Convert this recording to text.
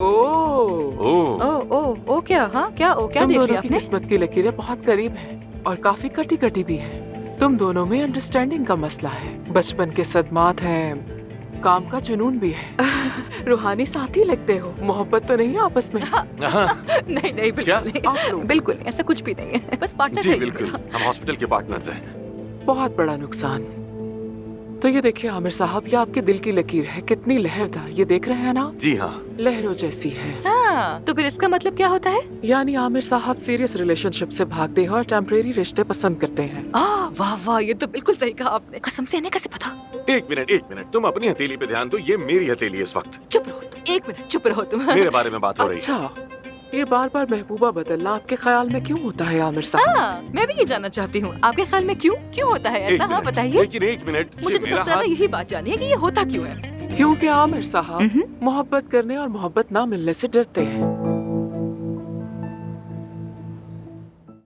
ओह, ओह, ओ ओ ओ क्या? हाँ क्या? ओ क्या तुम देख दोनों लिया की आपने? किस्मत की लकीरें बहुत करीब हैं और काफी कटी कटी भी हैं। तुम दोनों में अंडरस्टैंडिंग का मसला है, बचपन के सदमात हैं, काम का जुनून भी है। रूहानी साथी लगते हो, मोहब्बत तो नहीं है आपस में? नहीं नहीं क्या? बिल्कुल आप नहीं, लोग बिल्कुल नहीं, ऐसा कुछ भी नहीं है, बस पार्टनर जी है ये बिल्कुल, मेरा। हम हॉस्पिटल के पार्टनर्स हैं। बहुत बड़ा नुकसान। तो ये देखिए आमिर साहब, ये आपके दिल की लकीर है, कितनी लहरदार, ये देख रहे हैं ना? जी हाँ। लहरों जैसी है। हाँ, तो फिर इसका मतलब क्या होता है? यानी आमिर साहब सीरियस रिलेशनशिप से भागते हैं और टेम्परेरी रिश्ते पसंद करते हैं। वाह वाह, ये तो बिल्कुल सही कहा आपने। कसम से इन्हें कैसे पता? एक मिनट, तुम अपनी हथेली पे ध्यान दो, ये मेरी हथेली है इस वक्त। चुप रहो तुम, एक मिनट चुप रहो तुम। मेरे बारे में बात हो रही है। अच्छा, ये बार बार महबूबा बदलना आपके ख्याल में क्यों होता है आमिर साहब? हाँ, मैं भी ये जानना चाहती हूँ, आपके ख्याल में क्यों क्यों होता है ऐसा? हाँ बताइए। लेकिन एक मिनट, मुझे ये तो मेरा सबसे ज्यादा हाथ- यही बात जाननी है कि ये होता क्यों है। क्योंकि आमिर साहब मोहब्बत करने और मोहब्बत ना मिलने से डरते हैं।